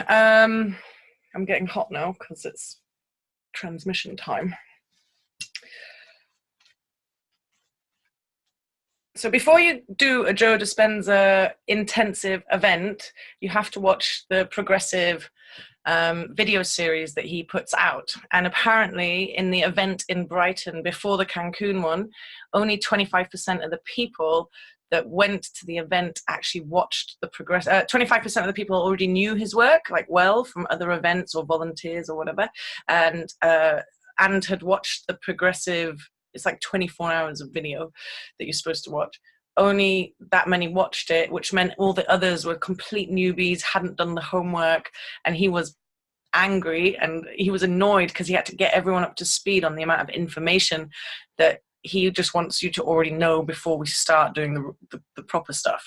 I'm getting hot now because it's transmission time. So before you do a Joe Dispenza intensive event, you have to watch the progressive video series that he puts out. And apparently in the event in Brighton before the Cancun one, only 25% of the people that went to the event actually watched the 25% of the people already knew his work, like, well, from other events or volunteers or whatever, and had watched the progressive. It's like 24 hours of video that you're supposed to watch. Only that many watched it, which meant all the others were complete newbies, hadn't done the homework, and he was angry and he was annoyed because he had to get everyone up to speed on the amount of information that he just wants you to already know before we start doing the proper stuff.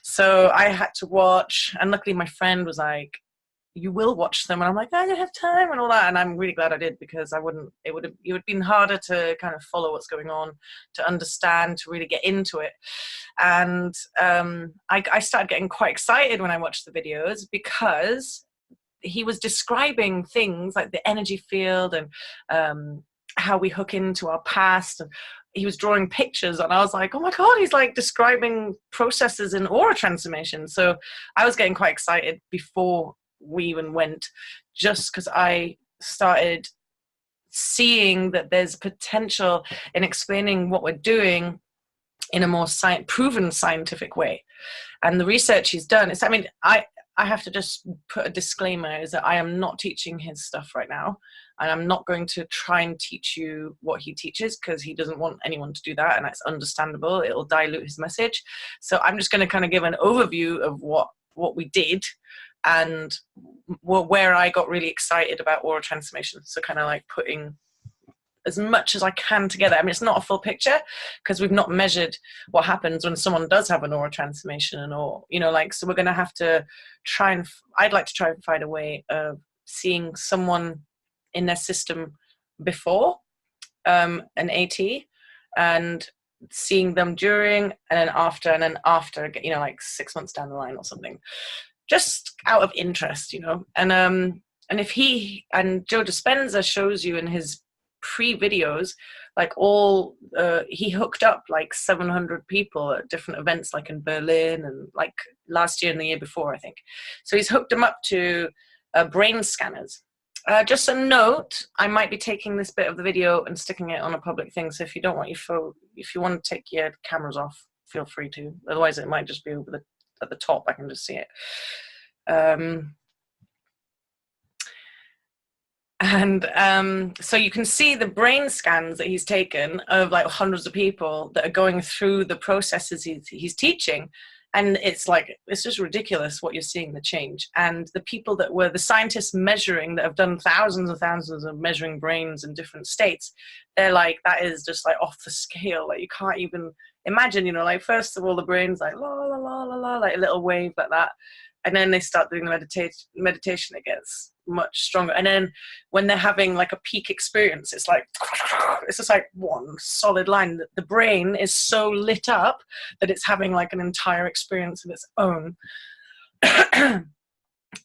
So I had to watch, and luckily my friend was like, you will watch them, and I'm like, I don't have time and all that, and I'm really glad I did, because it would have been harder to kind of follow what's going on, to understand, to really get into it. And I started getting quite excited when I watched the videos, because he was describing things like the energy field and how we hook into our past, and he was drawing pictures, and I was like, oh my god, he's like describing processes in aura transformation. So I was getting quite excited before we even went, just because I started seeing that there's potential in explaining what we're doing in a more proven scientific way. And the research he's done is, I mean, I have to just put a disclaimer, is that I am not teaching his stuff right now, and I'm not going to try and teach you what he teaches, because he doesn't want anyone to do that, and that's understandable. It'll dilute his message. So I'm just going to kind of give an overview of what we did, and where I got really excited about aura transformation. So kind of like putting as much as I can together. I mean, it's not a full picture, because we've not measured what happens when someone does have an aura transformation, or, you know, like, so we're going to have to try and, I'd like to try and find a way of seeing someone in their system before an AT, and seeing them during, and then after, you know, like 6 months down the line or something, just out of interest, you know. And if Joe Dispenza shows you in his pre-videos, like he hooked up like 700 people at different events, like in Berlin, and like last year and the year before, I think. So he's hooked them up to brain scanners. Just a note, I might be taking this bit of the video and sticking it on a public thing, so if you don't want if you want to take your cameras off, feel free to. Otherwise it might just be over at the top, I can just see it. So you can see the brain scans that he's taken of like hundreds of people that are going through the processes he's teaching. And it's like, it's just ridiculous what you're seeing, the change. And the people that were the scientists measuring, that have done thousands and thousands of measuring brains in different states, they're like, that is just like off the scale. Like, you can't even imagine, you know, like, first of all, the brain's like, la, la, la, la, la, like a little wave like that. And then they start doing the meditation, it gets much stronger. And then when they're having like a peak experience, it's like, it's just like one solid line. The brain is so lit up that it's having like an entire experience of its own.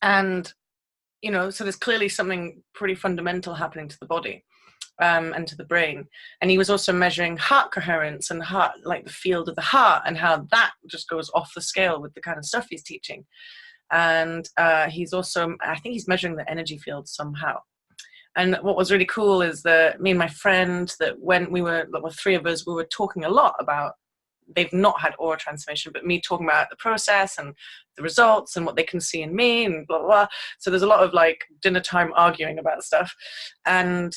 And, you know, so there's clearly something pretty fundamental happening to the body. And to the brain. And he was also measuring heart coherence and heart, like the field of the heart, and how that just goes off the scale with the kind of stuff he's teaching. And he's also, I think he's measuring the energy field somehow. And what was really cool is that me and my friend, that when there were three of us, we were talking a lot about, they've not had aura transformation, but me talking about the process and the results and what they can see in me and blah, blah, blah. So there's a lot of like dinner time arguing about stuff. And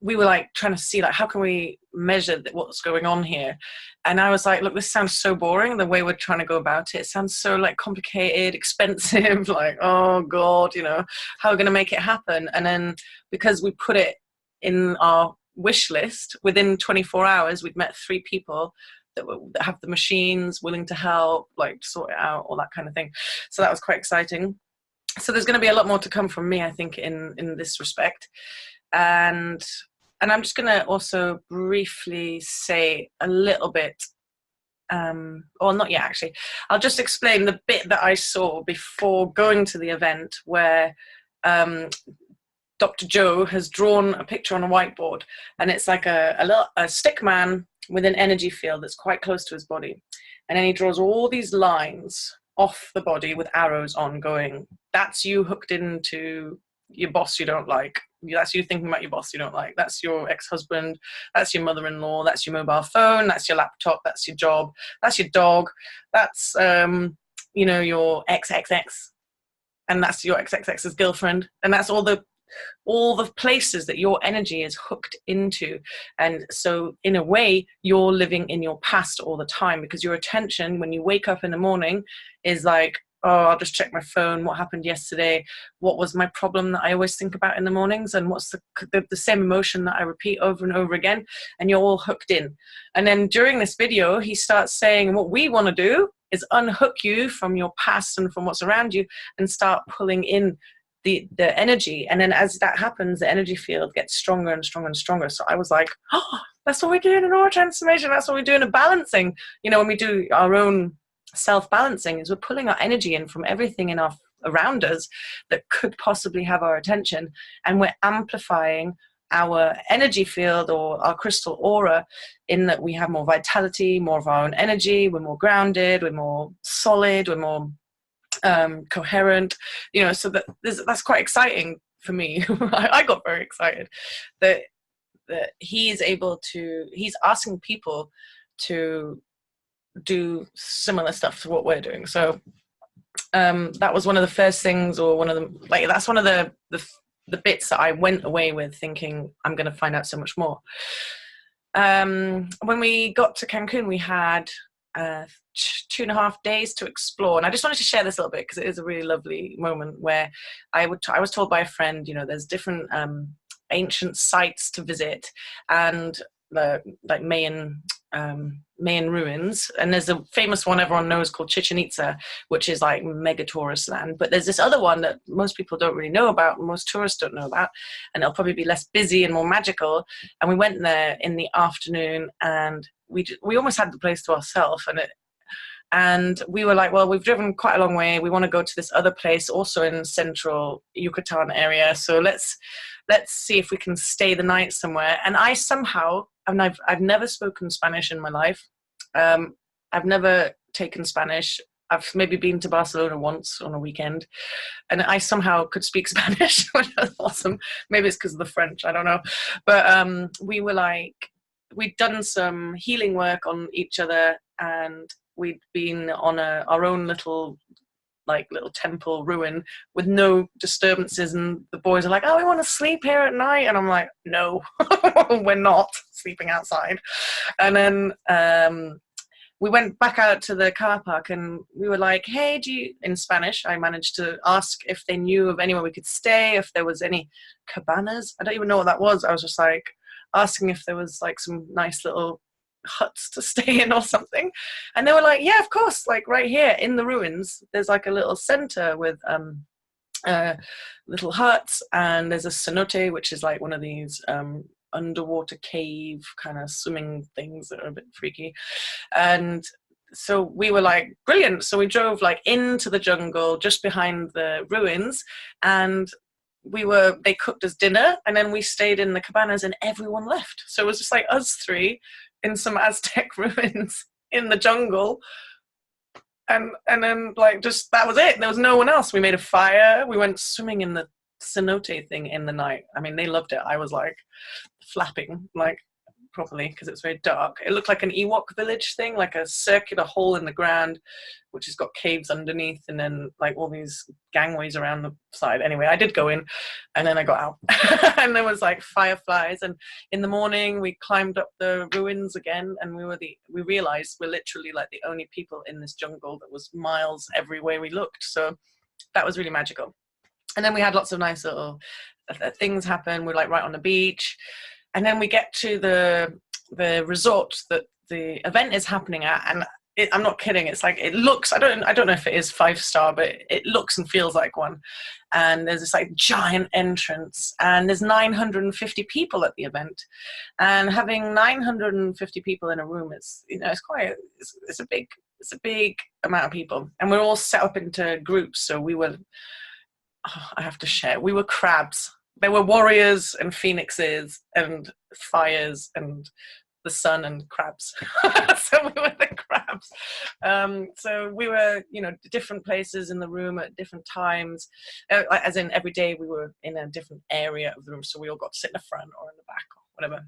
we were like trying to see, like, how can we measure what's going on here? And I was like, look, this sounds so boring, the way we're trying to go about it. It sounds so like complicated, expensive, like, oh God, you know, how are we going to make it happen? And then because we put it in our wish list, within 24 hours, we'd met 3 people that have the machines, willing to help, like sort it out, all that kind of thing. So that was quite exciting. So there's going to be a lot more to come from me, I think, in this respect. And I'm just going to also briefly say a little bit or not yet actually. I'll just explain the bit that I saw before going to the event, where Dr. Joe has drawn a picture on a whiteboard, and it's like a stick man with an energy field that's quite close to his body. And then he draws all these lines off the body with arrows on, going, that's you hooked into your boss you don't like. That's you thinking about your boss you don't like. That's your ex-husband. That's your mother-in-law. That's your mobile phone. That's your laptop. That's your job. That's your dog. That's, you know, your XXX. And that's your XXX's girlfriend. And that's all the places that your energy is hooked into. And so in a way, you're living in your past all the time, because your attention when you wake up in the morning is like, oh, I'll just check my phone. What happened yesterday? What was my problem that I always think about in the mornings? And what's the same emotion that I repeat over and over again? And you're all hooked in. And then during this video, he starts saying, what we want to do is unhook you from your past and from what's around you and start pulling in the energy. And then as that happens, the energy field gets stronger and stronger and stronger. So I was like, oh, that's what we're doing in aura transformation. That's what we're doing in balancing. You know, when we do our own self-balancing, is we're pulling our energy in from everything in our around us that could possibly have our attention, and we're amplifying our energy field or our crystal aura, in that we have more vitality, more of our own energy, we're more grounded, we're more solid, we're more coherent, you know. So that's quite exciting for me. I got very excited that he's asking people to do similar stuff to what we're doing. So that was one of the first things, or one of the, like, that's one of the bits that I went away with thinking I'm going to find out so much more. When we got to Cancun, we had 2.5 days to explore, and I just wanted to share this a little bit because it is a really lovely moment where I was told by a friend, you know, there's different ancient sites to visit, and like Mayan ruins, and there's a famous one everyone knows called Chichen Itza, which is like mega tourist land. But there's this other one that most people don't really know about, most tourists don't know about, and it'll probably be less busy and more magical. And we went there in the afternoon, and we almost had the place to ourselves, and we were like, well, we've driven quite a long way, we want to go to this other place also in central Yucatan area, so let's see if we can stay the night somewhere. And I somehow, and I've never spoken Spanish in my life. I've never taken Spanish. I've maybe been to Barcelona once on a weekend, and I somehow could speak Spanish, which was awesome. Maybe it's because of the French, I don't know. But we were like, we'd done some healing work on each other, and we'd been on our own little temple ruin with no disturbances, and the boys are like, oh, we want to sleep here at night, and I'm like, no, we're not sleeping outside. And then we went back out to the car park, and we were like, hey, in Spanish, I managed to ask if they knew of anywhere we could stay, if there was any cabanas. I don't even know what that was. I was just like asking if there was like some nice little huts to stay in or something, and they were like, yeah, of course, like right here in the ruins there's like a little center with little huts, and there's a cenote, which is like one of these underwater cave kind of swimming things that are a bit freaky. And so we were like, brilliant. So we drove like into the jungle just behind the ruins, and they cooked us dinner, and then we stayed in the cabanas, and everyone left. So it was just like us three in some Aztec ruins in the jungle, and then like just that was it. There was no one else. We made a fire, we went swimming in the cenote thing in the night. I mean, they loved it. I was like flapping like properly because it was very dark. It looked like an Ewok village thing, like a circular hole in the ground which has got caves underneath, and then like all these gangways around the side. Anyway, I did go in, and then I got out and there was like fireflies, and in the morning we climbed up the ruins again, and we realized we're literally like the only people in this jungle that was miles every way we looked. So that was really magical. And then we had lots of nice little things happen. We're like right on the beach, and then we get to the resort that the event is happening at, and I'm not kidding. It's like, it looks, I don't know if it is 5-star, but it looks and feels like one. And there's this like giant entrance, and there's 950 people at the event. And having 950 people in a room, it's, you know, it's a big amount of people. And we're all set up into groups. So we were, I have to share, we were crabs. There were warriors and phoenixes and fires and the sun and crabs. So we were the crabs. So we were, you know, different places in the room at different times, as in every day we were in a different area of the room. So we all got to sit in the front or in the back or whatever.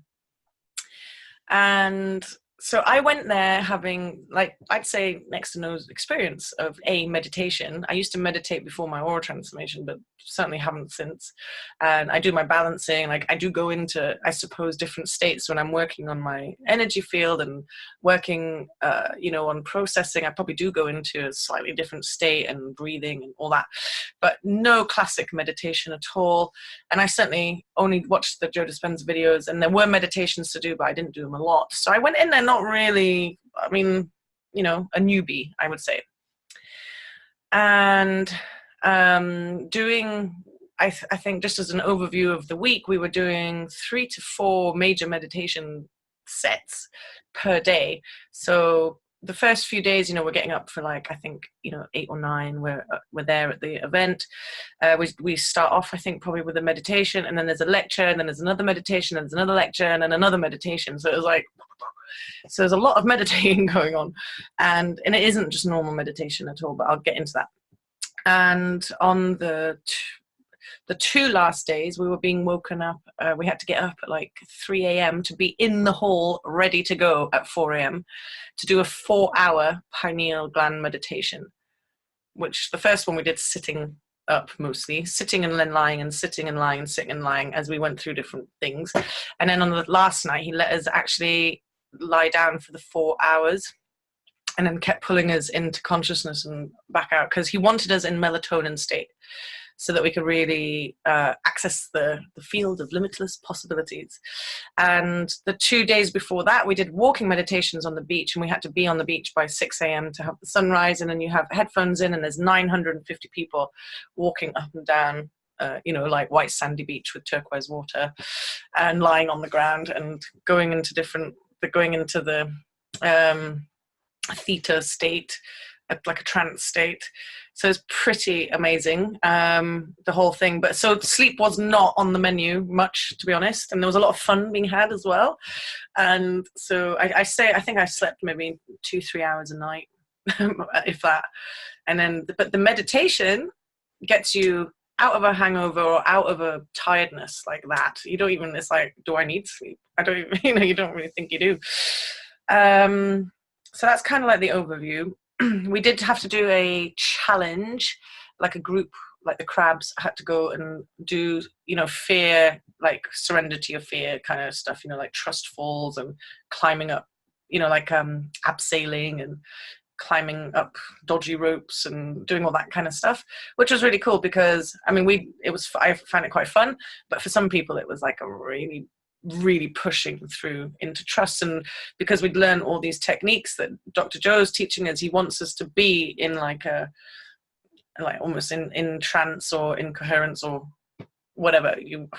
And so I went there having, like, I'd say next to no experience of meditation. I used to meditate before my aura transformation, but certainly haven't since. And I do my balancing. Like, I do go into, I suppose, different states when I'm working on my energy field and working, you know, on processing. I probably do go into a slightly different state and breathing and all that, but no classic meditation at all. And I certainly only watched the Joe Dispenza videos, and there were meditations to do, but I didn't do them a lot. So I went in there not really, I mean, you know, a newbie, I would say. And doing, I think just as an overview of the week, we were doing 3 to 4 major meditation sets per day. So the first few days, you know, we're getting up for like, I think, you know, 8 or 9, we're there at the event. We start off, I think, probably with a meditation, and then there's a lecture, and then there's another meditation, and there's another lecture, and then another meditation. So it was like, so there's a lot of meditating going on, and it isn't just normal meditation at all, but I'll get into that. And on the 2 last days, we were being woken up. We had to get up at like 3 a.m. to be in the hall, ready to go at 4 a.m. to do a 4-hour pineal gland meditation, which the first one we did sitting up, mostly sitting and then lying, and sitting and lying, and sitting and lying, as we went through different things. And then on the last night, he let us actually lie down for the 4 hours, and then kept pulling us into consciousness and back out, because he wanted us in melatonin state, so that we could really access the field of limitless possibilities. And the 2 days before that, we did walking meditations on the beach, and we had to be on the beach by 6 a.m. to have the sunrise. And then you have headphones in, and there's 950 people walking up and down, you know, like white sandy beach with turquoise water, and lying on the ground and going into the theta state, like a trance state. So it's pretty amazing, the whole thing. But so sleep was not on the menu much, to be honest, and there was a lot of fun being had as well. And so I think I slept maybe 2-3 hours a night, if that. And then, but the meditation gets you out of a hangover or out of a tiredness like that. You don't even, it's like, do I need sleep? I don't even, you know, you don't really think you do. So that's kind of like the overview. We did have to do a challenge, like a group, like the crabs had to go and do, you know, fear, like surrender to your fear kind of stuff, you know, like trust falls and climbing up, you know, like abseiling and climbing up dodgy ropes and doing all that kind of stuff, which was really cool because, I mean, I found it quite fun, but for some people it was like a really pushing through into trust. And because we'd learned all these techniques that Dr. Joe's teaching us, he wants us to be in like almost in trance or in coherence or whatever.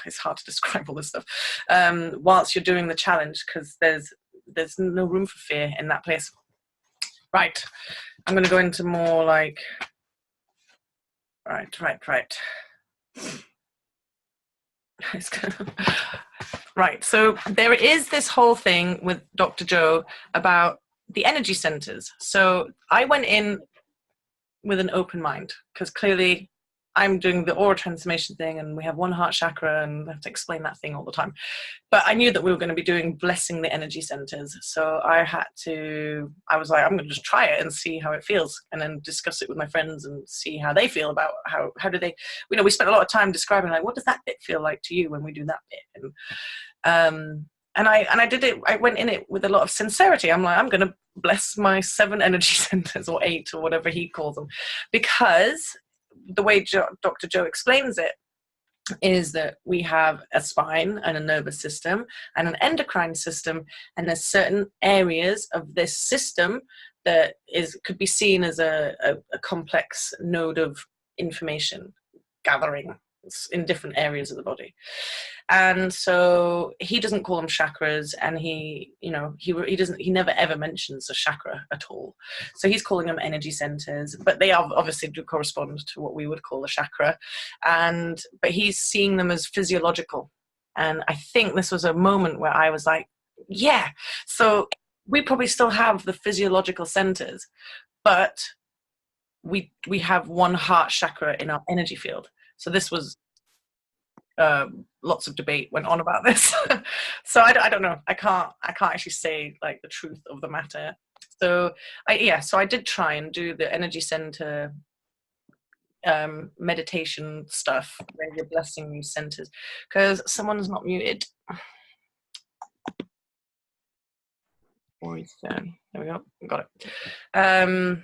It's hard to describe all this stuff whilst you're doing the challenge, because there's no room for fear in that place. Right, I'm going to go into more like right. Right, so there is this whole thing with Dr. Joe about the energy centers. So I went in with an open mind, because clearly I'm doing the aura transformation thing, and we have one heart chakra, and I have to explain that thing all the time. But I knew that we were going to be doing blessing the energy centers. So I was like, I'm going to just try it and see how it feels, and then discuss it with my friends and see how they feel about how do they, you know, we spent a lot of time describing, like, what does that bit feel like to you when we do that bit? And I did it, I went in it with a lot of sincerity. I'm like, I'm going to bless my 7 energy centers, or 8, or whatever he calls them, because the way Dr. Joe explains it, is that we have a spine and a nervous system and an endocrine system, and there's certain areas of this system that could be seen as a complex node of information gathering in different areas of the body. And so he doesn't call them chakras, and he never ever mentions a chakra at all. So he's calling them energy centers, but they obviously do correspond to what we would call a chakra. But he's seeing them as physiological. And I think this was a moment where I was like, yeah, so we probably still have the physiological centers, but we have one heart chakra in our energy field. So this was lots of debate went on about this. So I don't know. I can't actually say like the truth of the matter. So I did try and do the energy center meditation stuff where you're blessing these centers, because someone's not muted. There we go. Got it.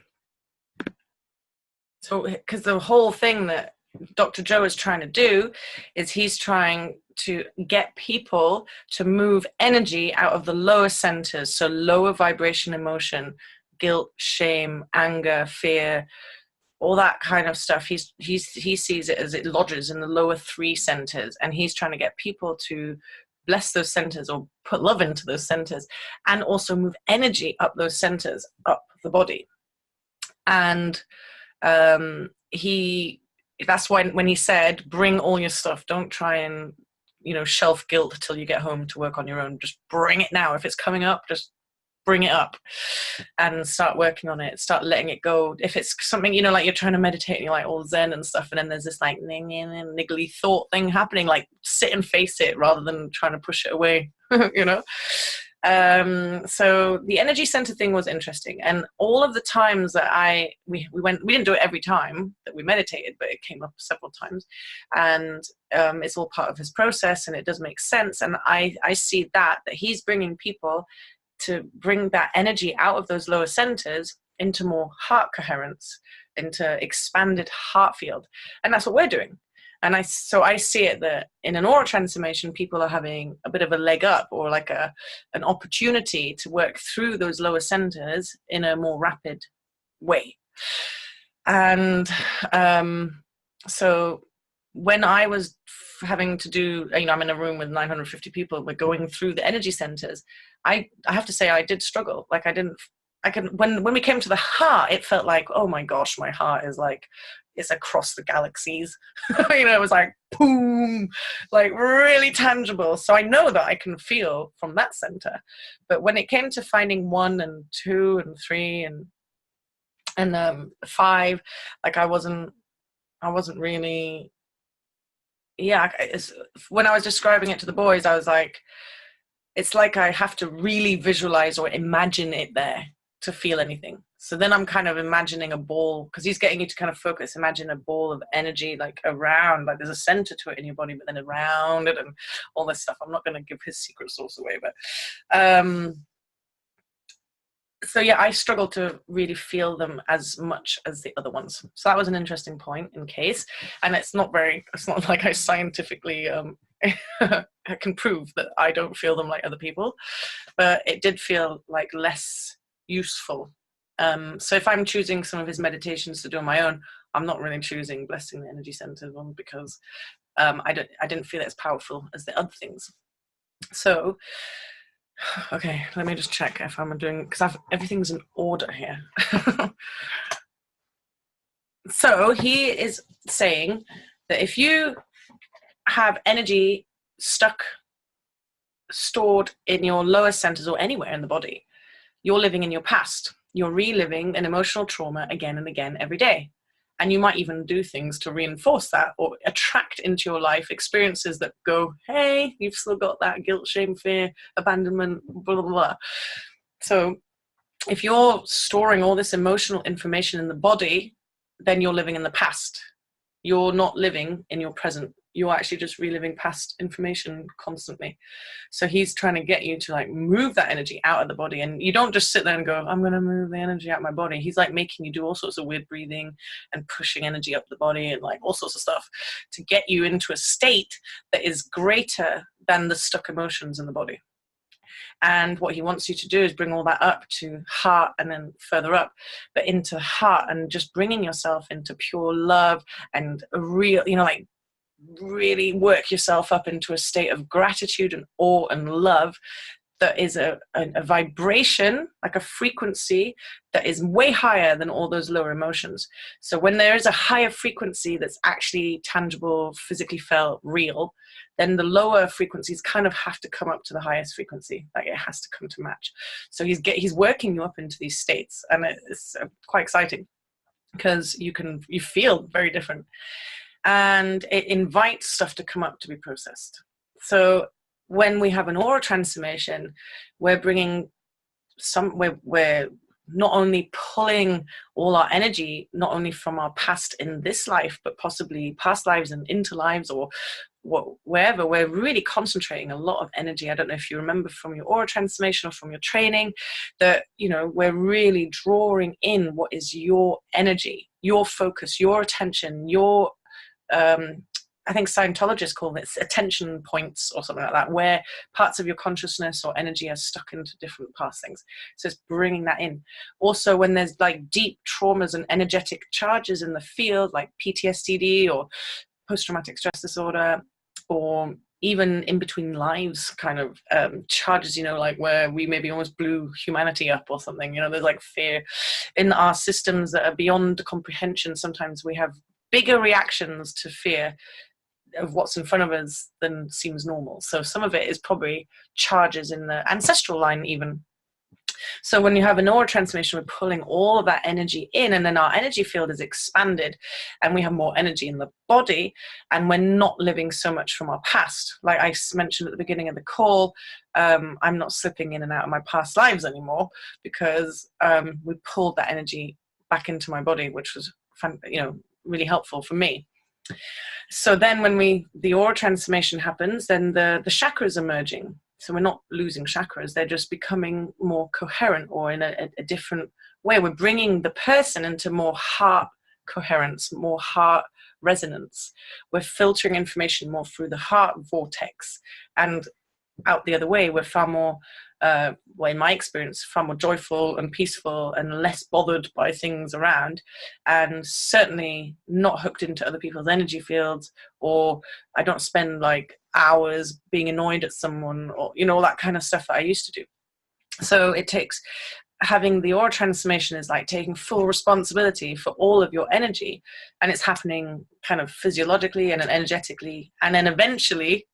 So because the whole thing that Dr. Joe is trying to do is he's trying to get people to move energy out of the lower centers, so lower vibration emotion, guilt, shame, anger, fear, all that kind of stuff. He sees it as it lodges in the lower 3 centers, and he's trying to get people to bless those centers or put love into those centers, and also move energy up those centers, up the body. And that's why when he said, bring all your stuff, don't try and, shelf guilt till you get home to work on your own. Just bring it now. If it's coming up, just bring it up and start working on it. Start letting it go. If it's something, like you're trying to meditate and you're like all zen and stuff, and then there's this like niggly thought thing happening, like sit and face it rather than trying to push it away, So the energy center thing was interesting, and all of the times that we didn't do it every time that we meditated, but it came up several times, and it's all part of his process, and it does make sense. And I see that he's bringing people to bring that energy out of those lower centers into more heart coherence, into expanded heart field, and that's what we're doing. And so I see it that in an aura transformation, people are having a bit of a leg up, or like an opportunity to work through those lower centers in a more rapid way. And so when I was having to do, I'm in a room with 950 people, we're going through the energy centers, I have to say I did struggle. Like when we came to the heart, it felt like, oh my gosh, my heart is like, it's across the galaxies. It was like, boom, like really tangible. So I know that I can feel from that center. But when it came to finding 1 and 2 and 3 and 5, like I wasn't really, when I was describing it to the boys, I was like, it's like I have to really visualize or imagine it there to feel anything. So then I'm kind of imagining a ball, because he's getting you to kind of focus, imagine a ball of energy like around, like there's a center to it in your body, but then around it and all this stuff. I'm not going to give his secret sauce away, but so yeah, I struggle to really feel them as much as the other ones. So that was an interesting point in case, and it's not like I scientifically I can prove that I don't feel them like other people, but it did feel like less useful. So if I'm choosing some of his meditations to do on my own, I'm not really choosing blessing the energy center one, because I didn't feel it as powerful as the other things. So okay, let me just check if I'm doing, because everything's in order here. So he is saying that if you have energy stored in your lower centers or anywhere in the body, you're living in your past. You're reliving an emotional trauma again and again every day. And you might even do things to reinforce that, or attract into your life experiences that go, hey, you've still got that guilt, shame, fear, abandonment, blah, blah, blah. So if you're storing all this emotional information in the body, then you're living in the past. You're not living in your present. you're actually just reliving past information constantly. So he's trying to get you to like move that energy out of the body, and you don't just sit there and go, I'm going to move the energy out of my body. He's like making you do all sorts of weird breathing and pushing energy up the body and like all sorts of stuff to get you into a state that is greater than the stuck emotions in the body. And what he wants you to do is bring all that up to heart, and then further up, but into heart, and just bringing yourself into pure love and a real, you know, like really work yourself up into a state of gratitude and awe and love that is a vibration, like a frequency that is way higher than all those lower emotions. So when there is a higher frequency that's actually tangible, physically felt, real, then the lower frequencies kind of have to come up to the highest frequency. Like it has to come to match. So he's working you up into these states, and it's quite exciting because you feel very different, and it invites stuff to come up to be processed. So when we have an aura transformation, we're bringing we're not only pulling all our energy, not only from our past in this life, but possibly past lives and into lives, or wherever. We're really concentrating a lot of energy. I don't know if you remember from your aura transformation or from your training that, you know, we're really drawing in what is your energy, your focus, your attention, your I think Scientologists call it attention points or something like that, where parts of your consciousness or energy are stuck into different past things. So it's bringing that in. Also, when there's like deep traumas and energetic charges in the field, like PTSD or post-traumatic stress disorder, or even in between lives kind of charges, you know, like where we maybe almost blew humanity up or something, you know, there's like fear in our systems that are beyond comprehension. Sometimes we have bigger reactions to fear of what's in front of us than seems normal. So some of it is probably charges in the ancestral line even. So when you have an aura transformation, we're pulling all of that energy in, and then our energy field is expanded and we have more energy in the body, and we're not living so much from our past. Like I mentioned at the beginning of the call, I'm not slipping in and out of my past lives anymore because we pulled that energy back into my body, which was, you know, really helpful for me. So then when the aura transformation happens, then the chakras are merging. So we're not losing chakras, they're just becoming more coherent, or in a different way. We're bringing the person into more heart coherence, more heart resonance. We're filtering information more through the heart vortex, and out the other way, we're far more, well, in my experience, far more joyful and peaceful and less bothered by things around, and certainly not hooked into other people's energy fields, or I don't spend like hours being annoyed at someone, or, you know, all that kind of stuff that I used to do. So it takes, having the aura transformation is like taking full responsibility for all of your energy, and it's happening kind of physiologically and energetically, and then eventually,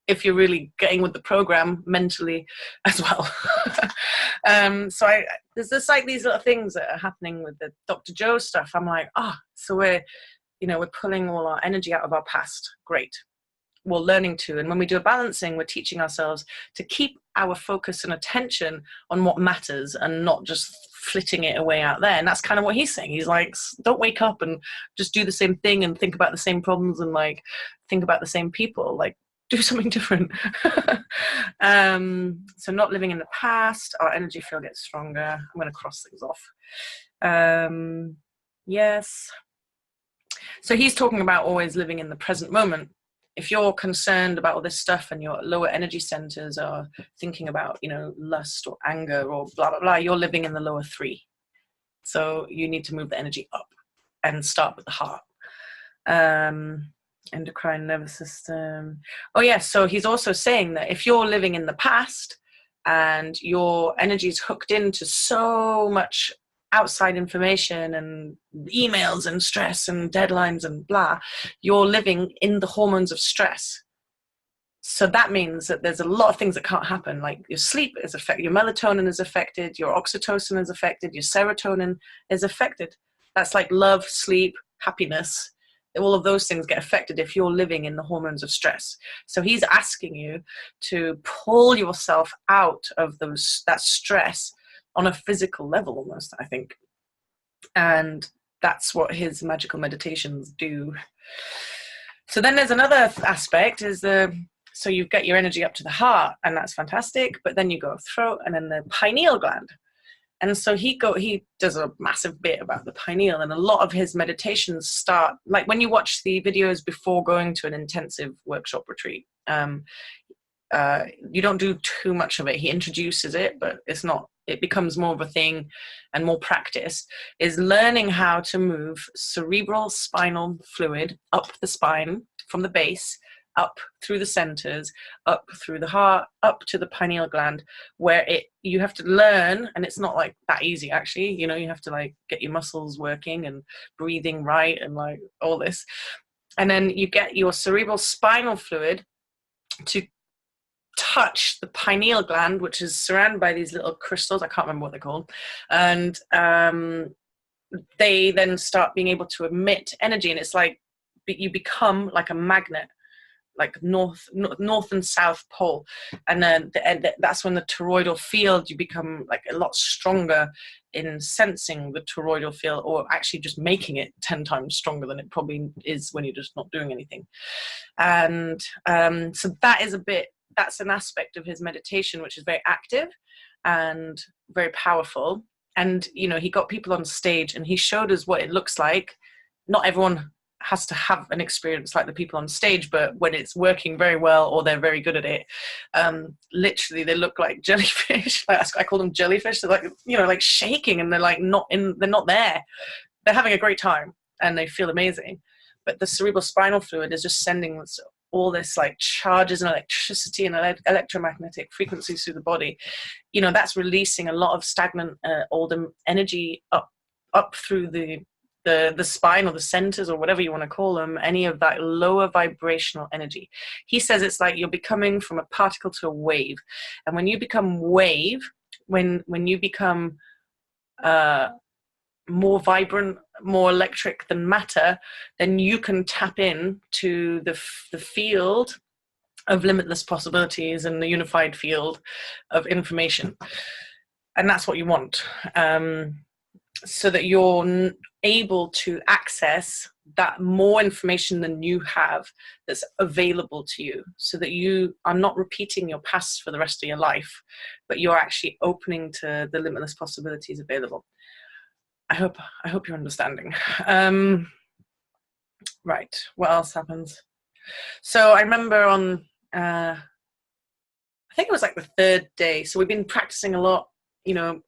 if you're really getting with the program, mentally as well. So there's just like these little things that are happening with the Dr. Joe stuff. I'm like, so we're pulling all our energy out of our past. Great. We're learning to. And when we do a balancing, we're teaching ourselves to keep our focus and attention on what matters and not just flitting it away out there. And that's kind of what he's saying. He's like, don't wake up and just do the same thing and think about the same problems and like think about the same people. Like, do something different. So not living in the past, our energy field gets stronger. I'm going to cross things off. Yes. So he's talking about always living in the present moment. If you're concerned about all this stuff and your lower energy centers are thinking about, you know, lust or anger or blah, blah, blah, you're living in the lower 3. So you need to move the energy up and start with the heart. Endocrine nervous system. Oh yeah, so he's also saying that if you're living in the past and your energy is hooked into so much outside information and emails and stress and deadlines and blah, you're living in the hormones of stress. So that means that there's a lot of things that can't happen, like your sleep is affected, your melatonin is affected, your oxytocin is affected, your serotonin is affected. That's like love, sleep, happiness. All of those things get affected if you're living in the hormones of stress. So he's asking you to pull yourself out of that stress on a physical level almost, I think. And that's what his magical meditations do. So then there's another aspect is so you get your energy up to the heart, and that's fantastic, but then you go throat and then the pineal gland. And so he does a massive bit about the pineal, and a lot of his meditations start, like when you watch the videos before going to an intensive workshop retreat, you don't do too much of it. He introduces it, but it becomes more of a thing and more practice, is learning how to move cerebral spinal fluid up the spine from the base, up through the centers, up through the heart, up to the pineal gland, where you have to learn, and it's not like that easy actually, you know, you have to like get your muscles working and breathing right and like all this. And then you get your cerebral spinal fluid to touch the pineal gland, which is surrounded by these little crystals, I can't remember what they're called, and they then start being able to emit energy, and it's like you become like a magnet, like north and south pole, and then that's when the toroidal field, you become like a lot stronger in sensing the toroidal field, or actually just making it 10 times stronger than it probably is when you're just not doing anything. And so that's an aspect of his meditation which is very active and very powerful. And you know, he got people on stage and he showed us what it looks like. Not everyone has to have an experience like the people on stage, but when it's working very well or they're very good at it, literally they look like jellyfish. I call them jellyfish. They're like, you know, like shaking, and they're like they're not there. They're having a great time and they feel amazing. But the cerebral spinal fluid is just sending all this like charges and electricity and electromagnetic frequencies through the body. You know, that's releasing a lot of stagnant old energy up through the spine or the centers or whatever you want to call them, any of that lower vibrational energy. He says it's like you're becoming from a particle to a wave. And when you become wave, when you become more vibrant, more electric than matter, then you can tap in to the field of limitless possibilities and the unified field of information. And that's what you want. So that you're able to access that more information than you have that's available to you, so that you are not repeating your past for the rest of your life, but you're actually opening to the limitless possibilities available. I hope you're understanding. Right, what else happens? So I remember on, I think it was like the third day, so we've been practicing a lot, you know,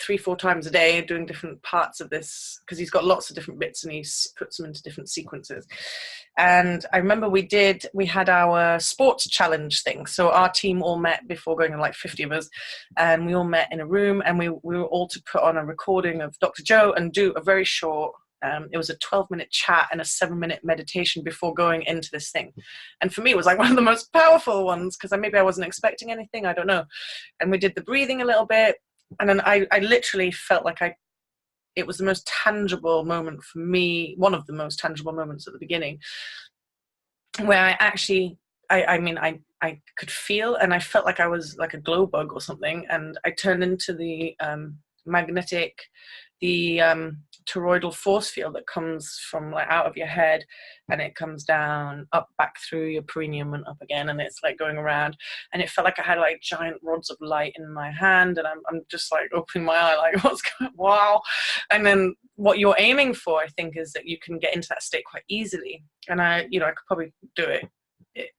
3-4 times a day, doing different parts of this, because he's got lots of different bits and he puts them into different sequences. And I remember we had our sports challenge thing. So our team all met before going, like 50 of us, and we all met in a room, and we were all to put on a recording of Dr. Joe and do a very short, it was a 12-minute chat and a 7-minute meditation before going into this thing. And for me, it was like one of the most powerful ones, because maybe I wasn't expecting anything, I don't know. And we did the breathing a little bit. And then I literally felt like it was the most tangible moment for me, one of the most tangible moments at the beginning, where I actually, I could feel, and I felt like I was like a glow bug or something, and I turned into the magnetic, the toroidal force field that comes from like out of your head, and it comes down, up, back through your perineum and up again, and it's like going around, and it felt like I had like giant rods of light in my hand, and I'm just like opening my eye like, what's going on? Wow. And then what you're aiming for, I think, is that you can get into that state quite easily, and I could probably do it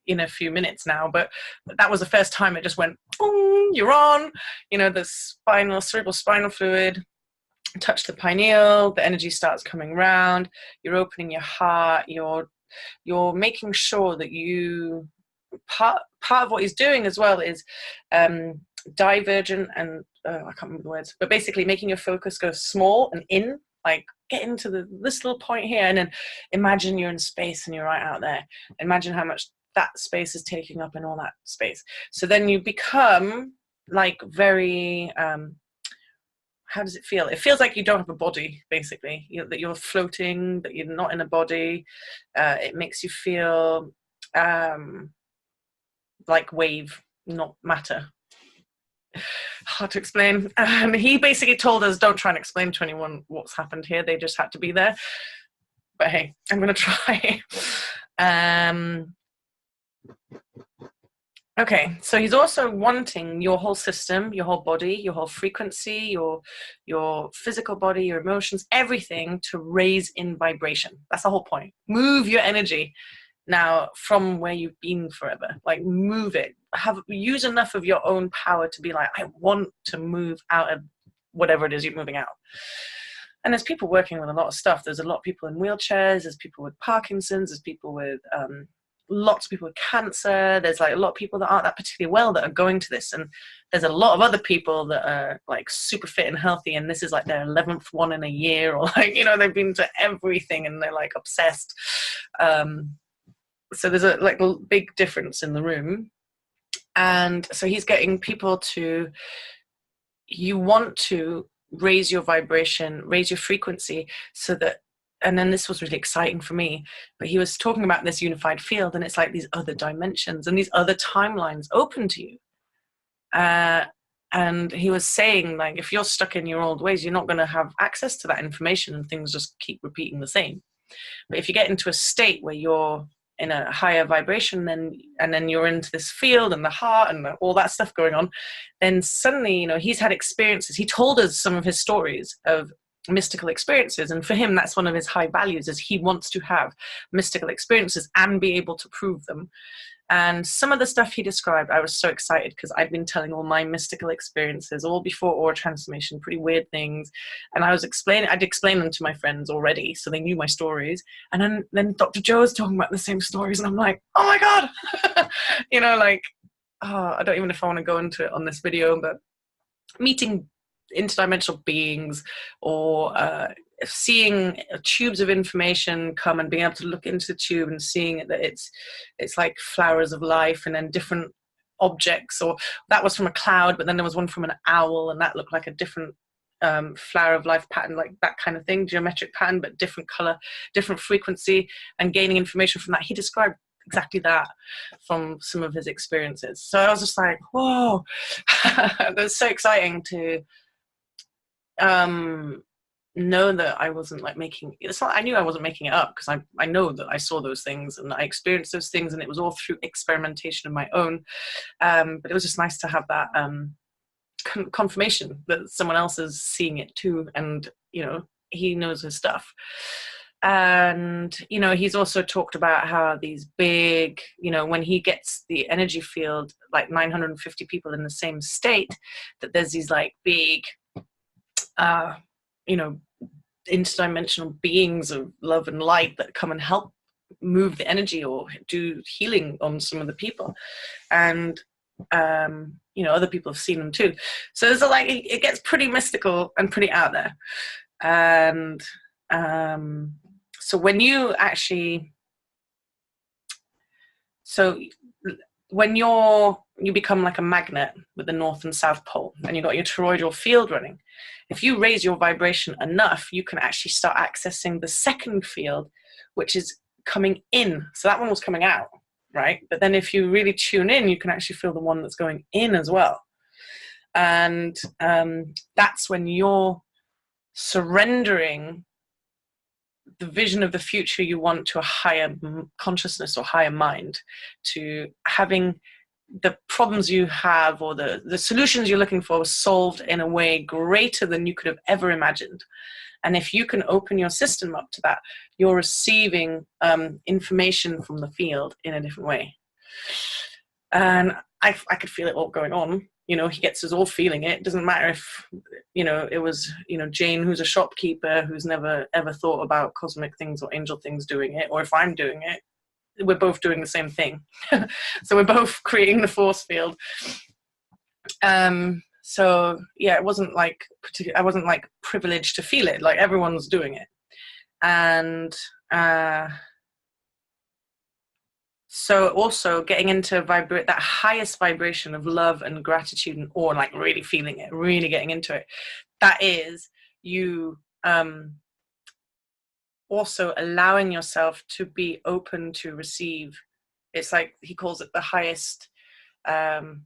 in a few minutes now, but that was the first time it just went, boom, you're on, you know, the cerebral spinal fluid touch the pineal, the energy starts coming around, you're opening your heart, you're making sure that you, part of what he's doing as well is divergent and I can't remember the words, but basically making your focus go small and in, like get into this little point here, and then imagine you're in space and you're right out there. Imagine how much that space is taking up in all that space. So then you become like very how does it feel? It feels like you don't have a body, basically. That you're floating, that you're not in a body. It makes you feel like wave, not matter. Hard to explain. He basically told us, don't try and explain to anyone what's happened here. They just had to be there. But hey, I'm going to try. Okay, so he's also wanting your whole system, your whole body, your whole frequency, your physical body, your emotions, everything to raise in vibration. That's the whole point. Move your energy now from where you've been forever. Like, move it. Use enough of your own power to be like, I want to move out of whatever it is you're moving out. And there's people working with a lot of stuff. There's a lot of people in wheelchairs. There's people with Parkinson's. There's people with lots of people with cancer. There's like a lot of people that aren't that particularly well that are going to this, and there's a lot of other people that are like super fit and healthy, and this is like their 11th one in a year, or like, you know, they've been to everything and they're like obsessed. So there's a big difference in the room. And so he's getting people to, you want to raise your vibration, raise your frequency, so that, and then this was really exciting for me, but he was talking about this unified field, and it's like these other dimensions and these other timelines open to you. And he was saying, like, if you're stuck in your old ways, you're not going to have access to that information, and things just keep repeating the same. But if you get into a state where you're in a higher vibration, and then you're into this field and the heart and all that stuff going on, then suddenly, you know, he's had experiences. He told us some of his stories of mystical experiences, and for him, that's one of his high values, is he wants to have mystical experiences and be able to prove them. And some of the stuff he described, I was so excited, because I'd been telling all my mystical experiences all before Aura Transformation, pretty weird things. And I'd explain them to my friends already, so they knew my stories. And then Dr. Joe was talking about the same stories, and I'm like, oh my God, you know, like, oh, I don't even know if I want to go into it on this video, but meeting interdimensional beings, or seeing tubes of information come and being able to look into the tube and seeing that it's like flowers of life, and then different objects, or that was from a cloud, but then there was one from an owl, and that looked like a different flower of life pattern, like that kind of thing, geometric pattern, but different color, different frequency, and gaining information from that. He described exactly that from some of his experiences. So I was just like, whoa, that's so exciting to know that I wasn't like making it's not, I knew I wasn't making it up, because I know that I saw those things and I experienced those things, and it was all through experimentation of my own. But it was just nice to have that confirmation that someone else is seeing it too, and you know, he knows his stuff. And you know, he's also talked about how these big, you know, when he gets the energy field, like 950 people in the same state, that there's these like big you know, interdimensional beings of love and light that come and help move the energy or do healing on some of the people. And you know, other people have seen them too. So there's like, it gets pretty mystical and pretty out there. And so when you actually, so when you become like a magnet with the North and South Pole, and you've got your toroidal field running, if you raise your vibration enough, you can actually start accessing the second field, which is coming in. So that one was coming out, right? But then if you really tune in, you can actually feel the one that's going in as well. And that's when you're surrendering the vision of the future you want to a higher consciousness or higher mind, to having the problems you have, or the solutions you're looking for, solved in a way greater than you could have ever imagined. And if you can open your system up to that, you're receiving information from the field in a different way. And I could feel it all going on. You know, he gets us all feeling it. It doesn't matter if, you know, it was, you know, Jane, who's a shopkeeper, who's never ever thought about cosmic things or angel things doing it, or if I'm doing it, we're both doing the same thing. So we're both creating the force field. So yeah, it wasn't like I wasn't like privileged to feel it. Like, everyone's doing it. And so also getting into that highest vibration of love and gratitude and awe, like really feeling it, really getting into it, that is you also allowing yourself to be open to receive. It's like he calls it the highest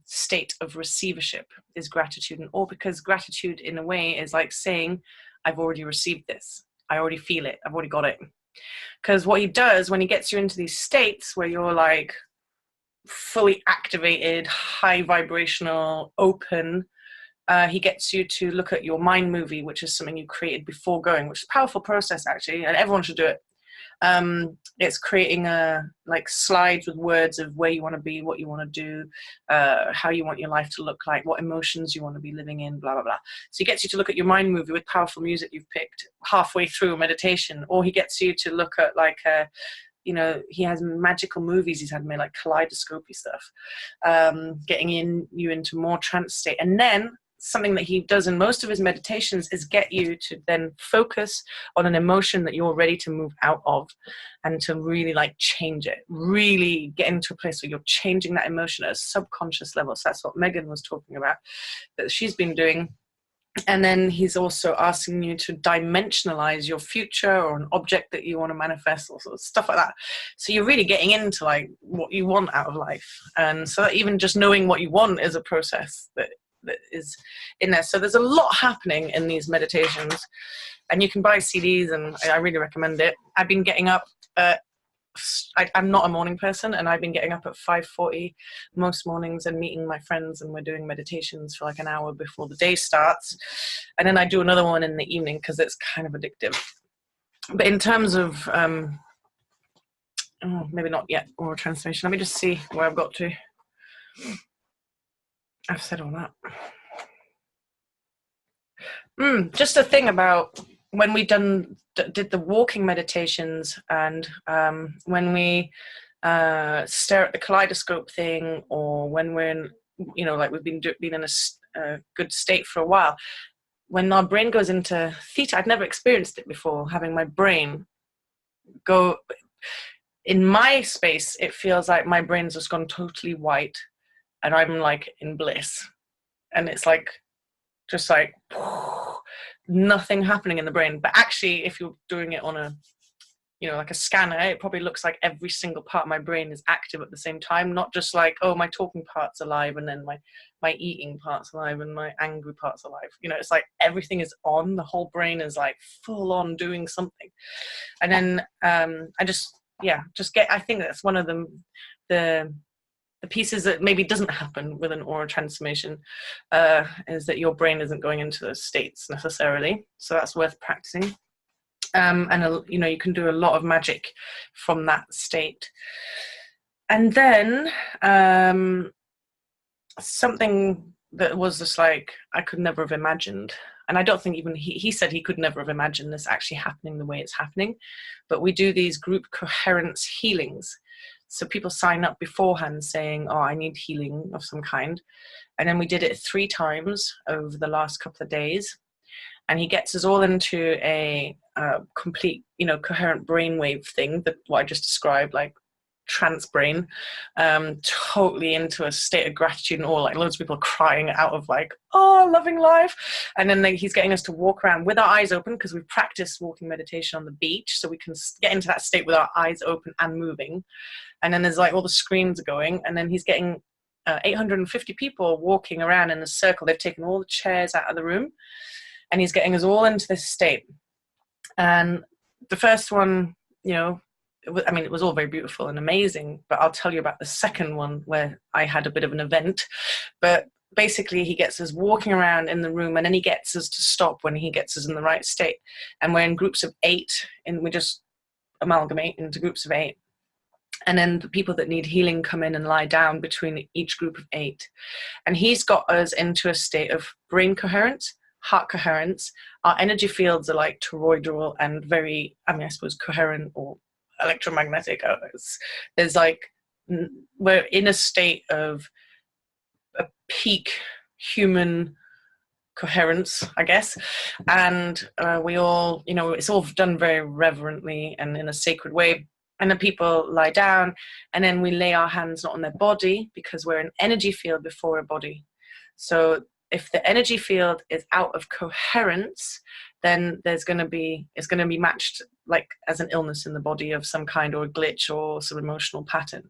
state of receivership is gratitude and awe, because gratitude in a way is like saying, I've already received this, I already feel it, I've already got it, Because what he does when he gets you into these states where you're like fully activated, high vibrational, open, he gets you to look at your mind movie, which is something you created before going, which is a powerful process actually, and everyone should do it. It's creating like slides with words of where you want to be, what you want to do, how you want your life to look like, what emotions you want to be living in, blah, blah, blah. So he gets you to look at your mind movie with powerful music you've picked halfway through a meditation, or he gets you to look at like, you know, he has magical movies he's had made, like kaleidoscopy stuff, getting you into more trance state. And then something that he does in most of his meditations is get you to then focus on an emotion that you're ready to move out of, and to really like change it, really get into a place where you're changing that emotion at a subconscious level. So that's what Megan was talking about, that she's been doing. And then he's also asking you to dimensionalize your future or an object that you want to manifest, or sort of stuff like that. So you're really getting into like what you want out of life. And so even just knowing what you want is a process that is in there. So there's a lot happening in these meditations, and you can buy CDs, and I really recommend it. I've been getting up I'm not a morning person, and I've been getting up at 5:40 most mornings and meeting my friends, and we're doing meditations for like an hour before the day starts, and then I do another one in the evening because it's kind of addictive. But in terms of maybe not yet, or transformation, let me just see where I've got to. I've said all that. Just a thing about when we did the walking meditations, and when we stare at the kaleidoscope thing, or when we're in, you know, like we've been in a good state for a while, when our brain goes into theta, I'd never experienced it before, having my brain go in my space. It feels like my brain's just gone totally white, and I'm like in bliss, and it's like just like nothing happening in the brain. But actually, if you're doing it on a, you know, like a scanner, it probably looks like every single part of my brain is active at the same time, not just like, oh, my talking part's alive and then my eating part's alive and my angry part's alive. You know, it's like everything is on, the whole brain is like full on doing something. And then I think that's one of the pieces that maybe doesn't happen with an aura transformation, is that your brain isn't going into those states necessarily. So that's worth practicing. And you know, you can do a lot of magic from that state. And then something that was just like I could never have imagined, and I don't think even he said he could never have imagined this actually happening the way it's happening, but we do these group coherence healings. So people sign up beforehand saying, oh, I need healing of some kind. And then we did it 3 times over the last couple of days. And he gets us all into a complete, you know, coherent brainwave thing, that what I just described, like trance brain, totally into a state of gratitude, and all like loads of people crying out of like, oh, loving life. And then he's getting us to walk around with our eyes open, because we've practiced walking meditation on the beach, so we can get into that state with our eyes open and moving. And then there's like all the screens are going, and then he's getting 850 people walking around in a circle. They've taken all the chairs out of the room, and he's getting us all into this state. And the first one, you know, it was all very beautiful and amazing, but I'll tell you about the second one where I had a bit of an event. But basically he gets us walking around in the room, and then he gets us to stop when he gets us in the right state. And we're in groups of 8, and we just amalgamate into groups of 8. And then the people that need healing come in and lie down between each group of 8. And he's got us into a state of brain coherence, heart coherence. Our energy fields are like toroidal and very, I suppose, coherent or electromagnetic. There's like, we're in a state of a peak human coherence, I guess. And we all, you know, it's all done very reverently and in a sacred way. And then people lie down, and then we lay our hands not on their body, because we're an energy field before a body. So if the energy field is out of coherence, then it's going to be matched like as an illness in the body of some kind, or a glitch or some emotional pattern.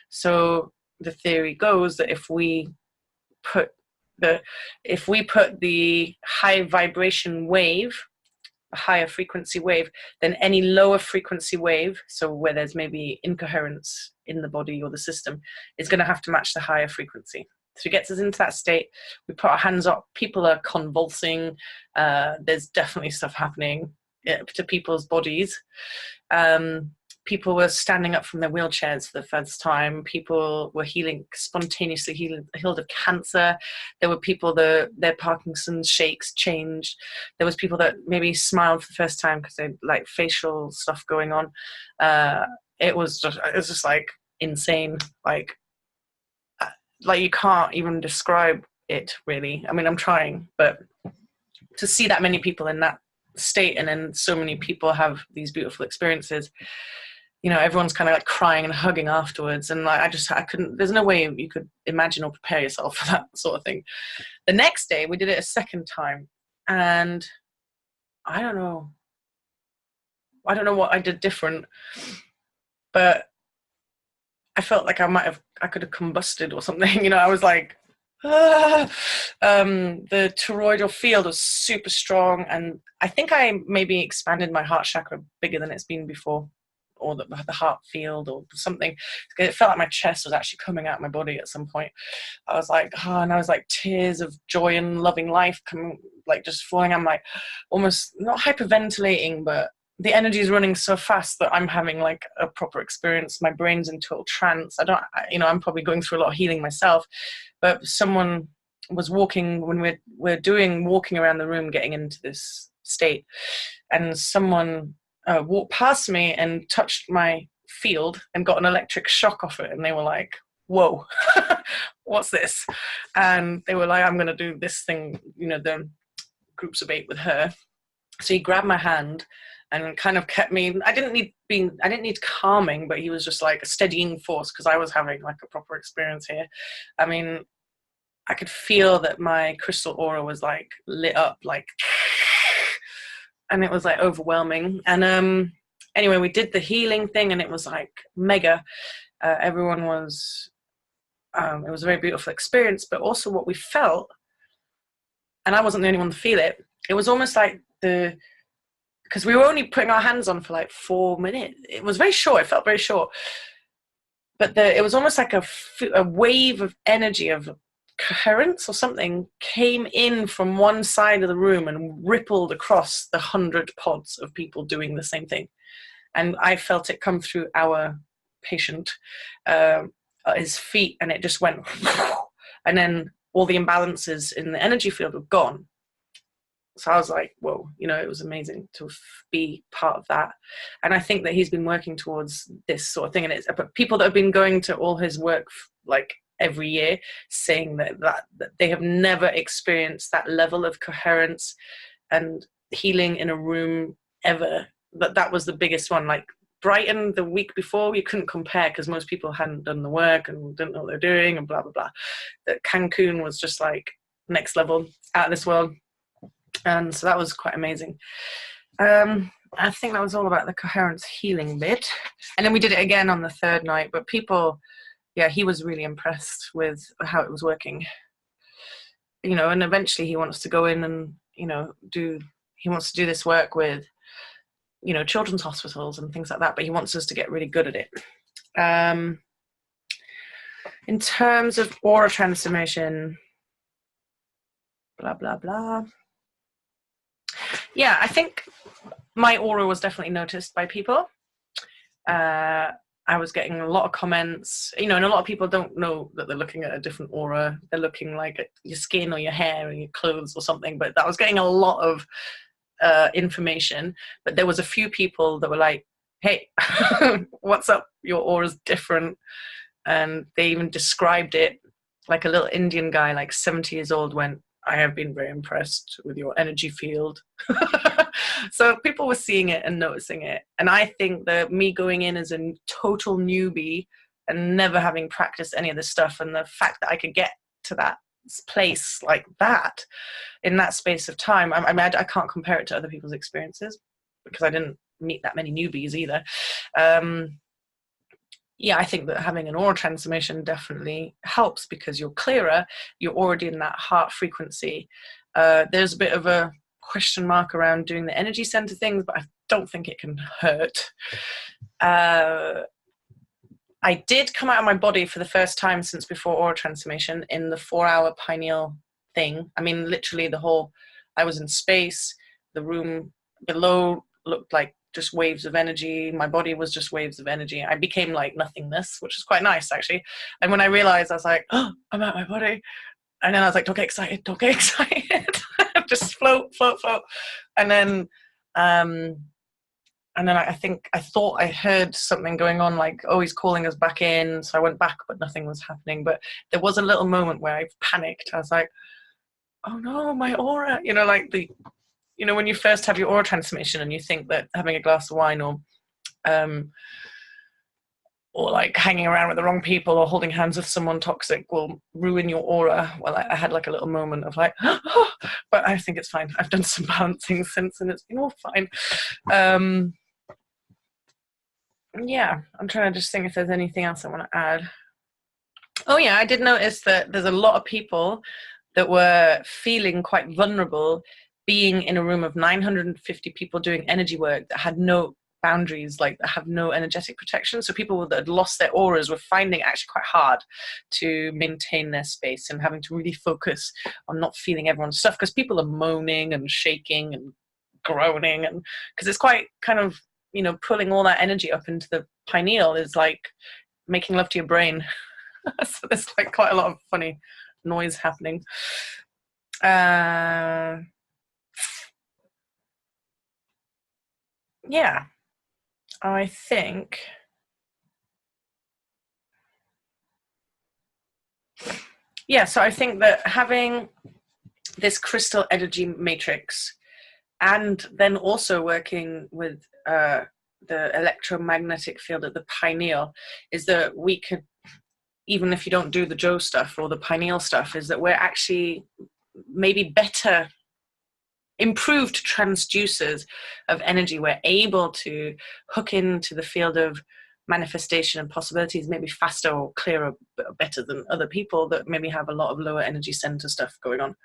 So the theory goes that if we put the high vibration wave a higher frequency wave, then any lower frequency wave, so where there's maybe incoherence in the body or the system, is going to have to match the higher frequency. So it gets us into that state. We put our hands up. People are convulsing. There's definitely stuff happening to people's bodies. People were standing up from their wheelchairs for the first time. People were spontaneously healed of cancer. There were people that their Parkinson's shakes changed. There was people that maybe smiled for the first time because they had like facial stuff going on. It was just like insane. Like you can't even describe it really. I mean, I'm trying, but to see that many people in that state and then so many people have these beautiful experiences, you know, everyone's kind of like crying and hugging afterwards. And like, I couldn't, there's no way you could imagine or prepare yourself for that sort of thing. The next day we did it a second time, and I don't know what I did different, but I felt like I could have combusted or something. You know, I was like, the toroidal field was super strong. And I think I maybe expanded my heart chakra bigger than it's been before, or the heart field or something. It felt like my chest was actually coming out of my body at some point. I was like, oh, and I was like tears of joy and loving life coming, like just flowing. I'm like almost not hyperventilating, but the energy is running so fast that I'm having like a proper experience. My brain's in total trance. I'm probably going through a lot of healing myself, but someone was walking when we're doing walking around the room, getting into this state, and someone walked past me and touched my field and got an electric shock off it. And they were like, whoa, what's this? And they were like, I'm going to do this thing, you know, the groups of 8 with her. So he grabbed my hand and kind of kept me, I didn't need calming, but he was just like a steadying force, because I was having like a proper experience here. I mean, I could feel that my crystal aura was like lit up, like, and it was like overwhelming. And anyway, we did the healing thing, and it was like mega. Everyone was, it was a very beautiful experience, but also what we felt, and I wasn't the only one to feel it, it was almost like because we were only putting our hands on for like 4 minutes. It was very short. It felt very short. But it was almost like a wave of energy, of coherence or something, came in from one side of the room and rippled across the 100 pods of people doing the same thing. And I felt it come through our patient, his feet, and it just went, and then all the imbalances in the energy field were gone. So I was like, whoa, you know, it was amazing to be part of that. And I think that he's been working towards this sort of thing. And it's but people that have been going to all his work like every year, saying that they have never experienced that level of coherence and healing in a room ever. That was the biggest one. Like Brighton the week before, you couldn't compare because most people hadn't done the work and didn't know what they're doing and blah, blah, blah. That Cancun was just like next level, out of this world. And so that was quite amazing. I think that was all about the coherence healing bit. And then we did it again on the third night, but people, yeah, he was really impressed with how it was working. You know, and eventually he wants to go in and, you know, he wants to do this work with, you know, children's hospitals and things like that, but he wants us to get really good at it. In terms of aura transformation, blah, blah, blah. Yeah, I think my aura was definitely noticed by people. I was getting a lot of comments, you know, and a lot of people don't know that they're looking at a different aura. They're looking like at your skin or your hair or your clothes or something, but I was getting a lot of information. But there was a few people that were like, hey, what's up? Your aura's different. And they even described it, like a little Indian guy, like 70 years old, went, I have been very impressed with your energy field. So people were seeing it and noticing it. And I think that me going in as a total newbie and never having practiced any of this stuff, and the fact that I could get to that place like that in that space of time, I mean, I can't compare it to other people's experiences because I didn't meet that many newbies either. Yeah, I think that having an aura transformation definitely helps because you're clearer, you're already in that heart frequency. There's a bit of a question mark around doing the energy center things, but I don't think it can hurt. I did come out of my body for the first time since before aura transformation in the 4-hour pineal thing. I mean, literally I was in space. The room below looked like just waves of energy. My body was just waves of energy. I became like nothingness, which is quite nice actually. And when I realized, I was like, oh, I'm out of my body. And then I was like, don't get excited, don't get excited. Just float, float, float. And then I thought I heard something going on, like, oh, he's calling us back in. So I went back, but nothing was happening. But there was a little moment where I panicked. I was like, oh no, my aura, like when you first have your aura transformation and you think that having a glass of wine or like hanging around with the wrong people or holding hands with someone toxic will ruin your aura. Well, I had like a little moment of like, oh, but I think it's fine. I've done some balancing since and it's been all fine. Yeah, I'm trying to just think if there's anything else I want to add. Oh yeah, I did notice that there's a lot of people that were feeling quite vulnerable being in a room of 950 people doing energy work that had no boundaries, like that have no energetic protection. So people that had lost their auras were finding it actually quite hard to maintain their space and having to really focus on not feeling everyone's stuff, because people are moaning and shaking and groaning, and because it's quite kind of, pulling all that energy up into the pineal is like making love to your brain. So there's like quite a lot of funny noise happening. Yeah, I think so I think that having this crystal energy matrix and then also working with the electromagnetic field at the pineal is that we could, even if you don't do the Joe stuff or the pineal stuff, is that we're actually maybe better improved transducers of energy. We're able to hook into the field of manifestation and possibilities maybe faster or clearer, better than other people that maybe have a lot of lower energy center stuff going on.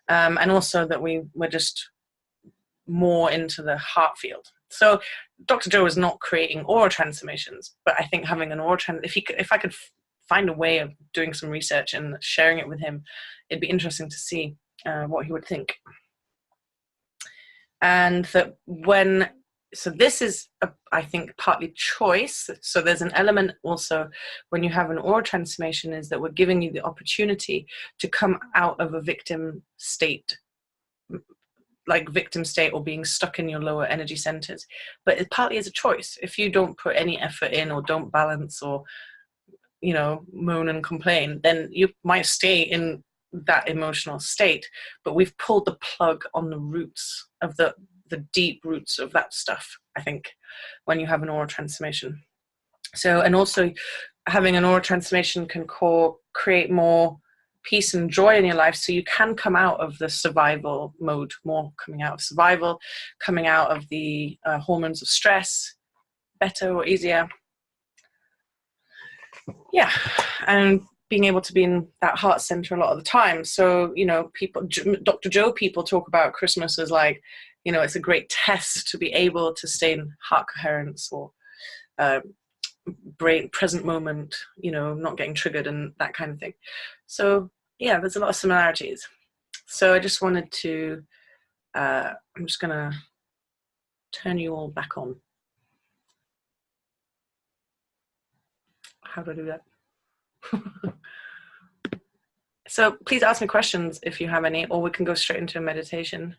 And also that we're just more into the heart field. So Dr. Joe is not creating aura transformations, but I think having an aura if I could find a way of doing some research and sharing it with him, it'd be interesting to see what he would think. And that so this is, I think, partly choice. So there's an element also when you have an aura transformation is that we're giving you the opportunity to come out of a victim state, like victim state or being stuck in your lower energy centers. But it partly is a choice. If you don't put any effort in or don't balance or, moan and complain, then you might stay in that emotional state. But we've pulled the plug on the roots of the deep roots of that stuff, I think, when you have an aura transformation. So, and also having an aura transformation can create more peace and joy in your life, so you can come out of the survival mode, more coming out of survival, coming out of the hormones of stress better or easier. Yeah, and being able to be in that heart center a lot of the time. So, Dr. Joe people talk about Christmas as like, it's a great test to be able to stay in heart coherence or brain present moment, not getting triggered and that kind of thing. So yeah, there's a lot of similarities. So I just wanted to, I'm just gonna turn you all back on. How do I do that? So please ask me questions if you have any, or we can go straight into a meditation.